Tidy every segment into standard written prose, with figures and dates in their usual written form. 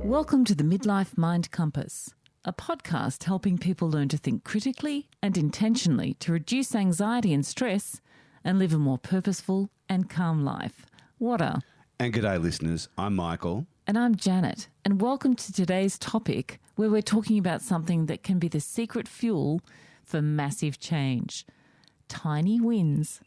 Welcome to the Midlife Mind Compass, a podcast helping people learn to think critically and intentionally to reduce anxiety and stress and live a more purposeful and calm life. Wada. And g'day listeners, I'm Michael. And I'm Janet, and welcome to today's topic where we're talking about something that can be the secret fuel for massive change. Tiny wins.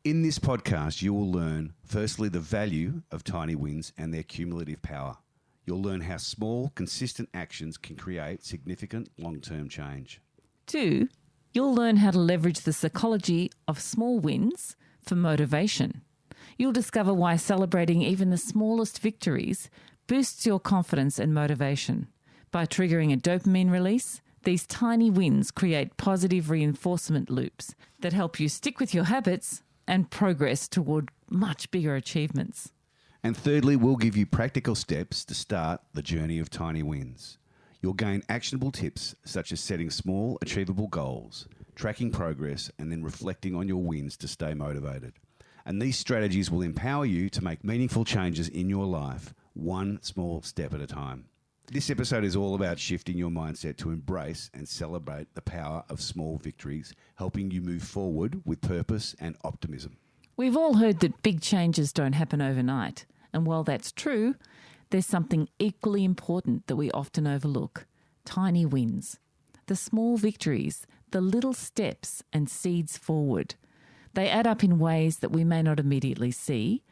In this podcast, you will learn, firstly, the value of tiny wins and their cumulative power. You'll learn how small, consistent actions can create significant long-term change. 2, you'll learn how to leverage the psychology of small wins for motivation. You'll discover why celebrating even the smallest victories boosts your confidence and motivation. By triggering a dopamine release, these tiny wins create positive reinforcement loops that help you stick with your habits and progress toward much bigger achievements. And thirdly, we'll give you practical steps to start the journey of tiny wins. You'll gain actionable tips such as setting small, achievable goals, tracking progress, and then reflecting on your wins to stay motivated. And these strategies will empower you to make meaningful changes in your life, one small step at a time. This episode is all about shifting your mindset to embrace and celebrate the power of small victories, helping you move forward with purpose and optimism. We've all heard that big changes don't happen overnight. And while that's true, there's something equally important that we often overlook: tiny wins. The small victories, the little steps and seeds forward. They add up in ways that we may not immediately see,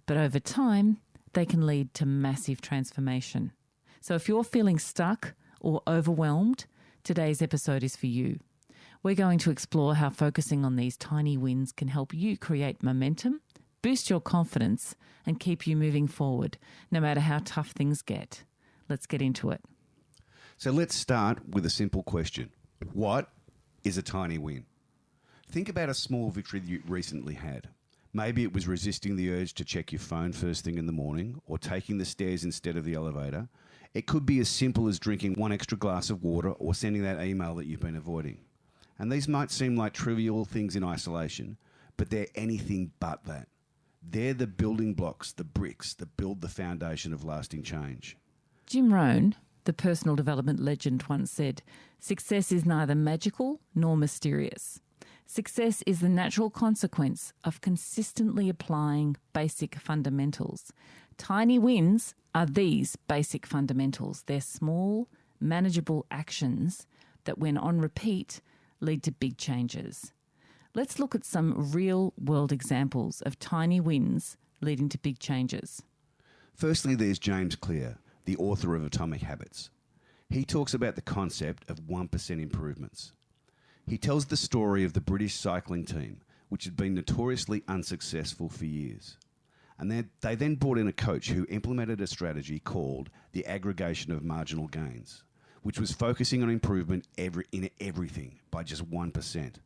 but over time, they can lead to massive transformation. So if you're feeling stuck or overwhelmed, today's episode is for you. We're going to explore how focusing on these tiny wins can help you create momentum, boost your confidence, and keep you moving forward, no matter how tough things get. Let's get into it. So let's start with a simple question. What is a tiny win? Think about a small victory that you recently had. Maybe it was resisting the urge to check your phone first thing in the morning or taking the stairs instead of the elevator. It could be as simple as drinking one extra glass of water or sending that email that you've been avoiding. And these might seem like trivial things in isolation, but they're anything but that. They're the building blocks, the bricks that build the foundation of lasting change. Jim Rohn, the personal development legend, once said, "Success is neither magical nor mysterious. Success is the natural consequence of consistently applying basic fundamentals. Tiny wins are these basic fundamentals. They're small, manageable actions that, when on repeat, lead to big changes." Let's look at some real-world examples of tiny wins leading to big changes. Firstly, there's James Clear, the author of Atomic Habits. He talks about the concept of 1% improvements. He tells the story of the British cycling team, which had been notoriously unsuccessful for years. And they then brought in a coach who implemented a strategy called the aggregation of marginal gains, which was focusing on improvement in everything by just 1%.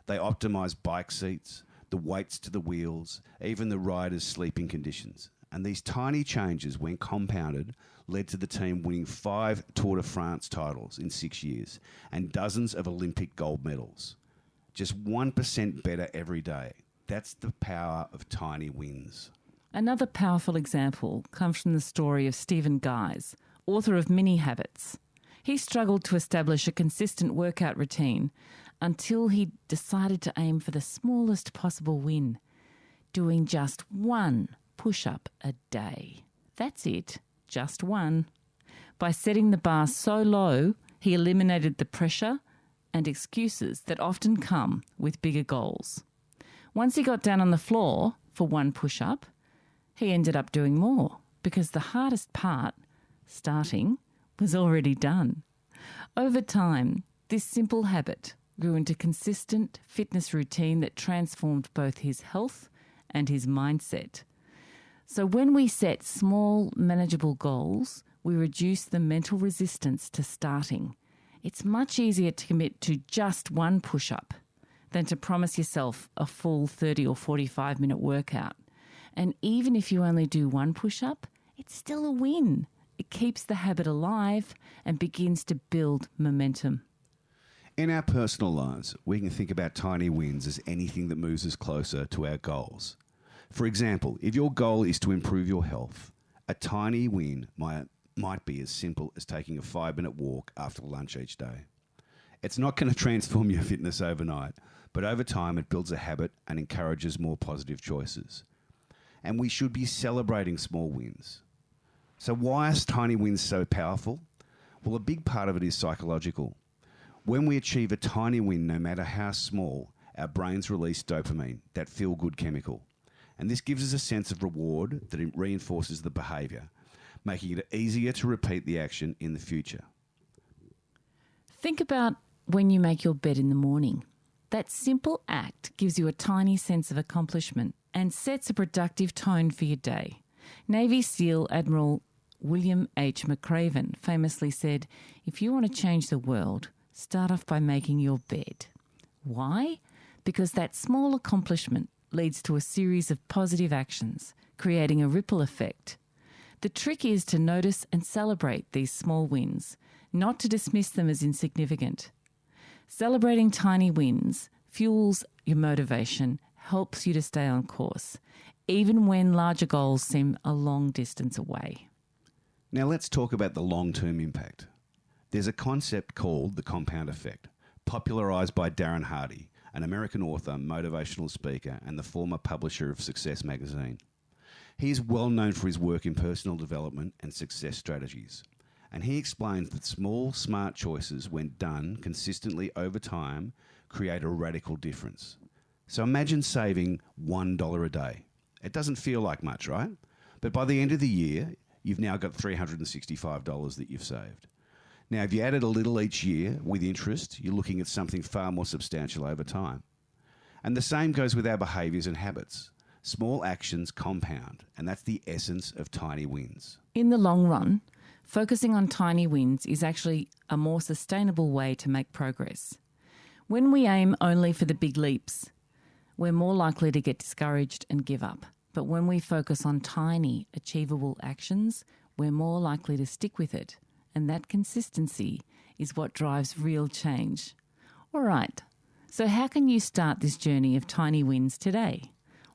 They optimised bike seats, the weights to the wheels, even the riders' sleeping conditions. And these tiny changes, when compounded, led to the team winning 5 Tour de France titles in 6 years and dozens of Olympic gold medals. Just 1% better every day. That's the power of tiny wins. Another powerful example comes from the story of Stephen Guise, author of Mini Habits. He struggled to establish a consistent workout routine until he decided to aim for the smallest possible win, doing just one push-up a day. That's it, just one. By setting the bar so low, he eliminated the pressure and excuses that often come with bigger goals. Once he got down on the floor for one push-up, he ended up doing more because the hardest part, starting, was already done. Over time, this simple habit grew into consistent fitness routine that transformed both his health and his mindset. So when we set small, manageable goals, we reduce the mental resistance to starting. It's much easier to commit to just one push-up than to promise yourself a full 30 or 45-minute workout. And even if you only do one push-up, it's still a win. It keeps the habit alive and begins to build momentum. In our personal lives, we can think about tiny wins as anything that moves us closer to our goals. For example, if your goal is to improve your health, A tiny win might be as simple as taking a 5-minute walk after lunch each day. It's not going to transform your fitness overnight, but over time it builds a habit and encourages more positive choices. And we should be celebrating small wins. So why are tiny wins so powerful? Well, a big part of it is psychological. When we achieve a tiny win, no matter how small, our brains release dopamine, that feel-good chemical. And this gives us a sense of reward that it reinforces the behaviour, making it easier to repeat the action in the future. Think about when you make your bed in the morning. That simple act gives you a tiny sense of accomplishment and sets a productive tone for your day. Navy SEAL Admiral William H. McRaven famously said, "If you want to change the world, start off by making your bed." Why? Because that small accomplishment leads to a series of positive actions, creating a ripple effect. The trick is to notice and celebrate these small wins, not to dismiss them as insignificant. Celebrating tiny wins fuels your motivation, helps you to stay on course, even when larger goals seem a long distance away. Now let's talk about the long-term impact. There's a concept called the compound effect, popularised by Darren Hardy, an American author, motivational speaker, and the former publisher of Success magazine. He is well known for his work in personal development and success strategies. And he explains that small, smart choices, when done consistently over time, create a radical difference. So imagine saving $1 a day. It doesn't feel like much, right? But by the end of the year, you've now got $365 that you've saved. Now, if you added a little each year with interest, you're looking at something far more substantial over time. And the same goes with our behaviours and habits. Small actions compound, and that's the essence of tiny wins. In the long run, focusing on tiny wins is actually a more sustainable way to make progress. When we aim only for the big leaps, we're more likely to get discouraged and give up. But when we focus on tiny, achievable actions, we're more likely to stick with it. And that consistency is what drives real change. All right, so how can you start this journey of tiny wins today?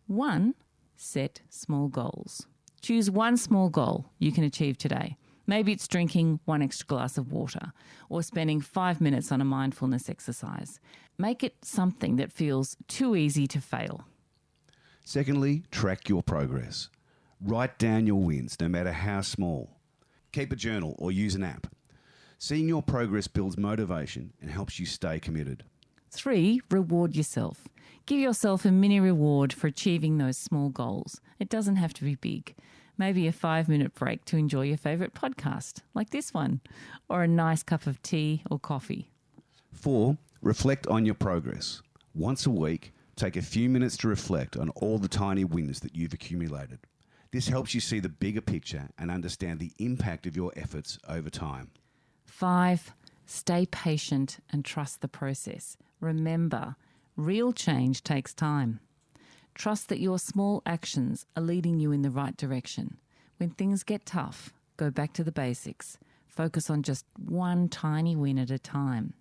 1, set small goals. Choose one small goal you can achieve today. Maybe it's drinking 1 extra glass of water or spending 5 minutes on a mindfulness exercise. Make it something that feels too easy to fail. Secondly, track your progress. Write down your wins, no matter how small. Keep a journal or use an app. Seeing your progress builds motivation and helps you stay committed. 3, reward yourself. Give yourself a mini reward for achieving those small goals. It doesn't have to be big. Maybe a 5-minute break to enjoy your favourite podcast, like this one, or a nice cup of tea or coffee. 4, reflect on your progress. Once a week, take a few minutes to reflect on all the tiny wins that you've accumulated. This helps you see the bigger picture and understand the impact of your efforts over time. 5, stay patient and trust the process. Remember, real change takes time. Trust that your small actions are leading you in the right direction. When things get tough, go back to the basics. Focus on just one tiny win at a time.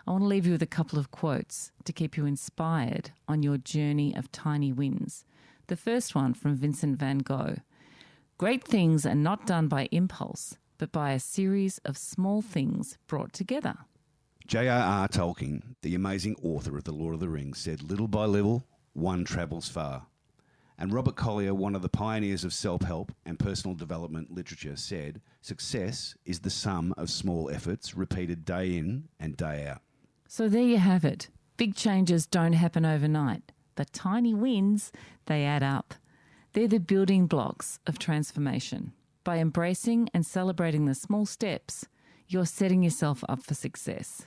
I want to leave you with a couple of quotes to keep you inspired on your journey of tiny wins. The first one from Vincent van Gogh. "Great things are not done by impulse, but by a series of small things brought together." J.R.R. Tolkien, the amazing author of The Lord of the Rings, said, "Little by little, one travels far." And Robert Collier, one of the pioneers of self-help and personal development literature, said, "Success is the sum of small efforts repeated day in and day out." So there you have it. Big changes don't happen overnight, but tiny wins, they add up. They're the building blocks of transformation. By embracing and celebrating the small steps, you're setting yourself up for success.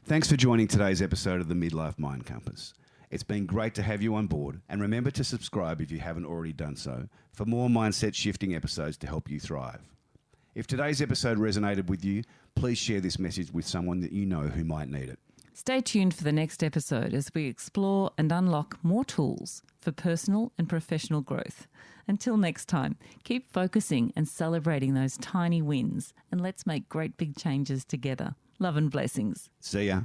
Thanks for joining today's episode of the Midlife Mind Compass. It's been great to have you on board, and remember to subscribe if you haven't already done so for more mindset shifting episodes to help you thrive. If today's episode resonated with you, please share this message with someone that you know who might need it. Stay tuned for the next episode as we explore and unlock more tools for personal and professional growth. Until next time, keep focusing and celebrating those tiny wins, and let's make great big changes together. Love and blessings. See ya.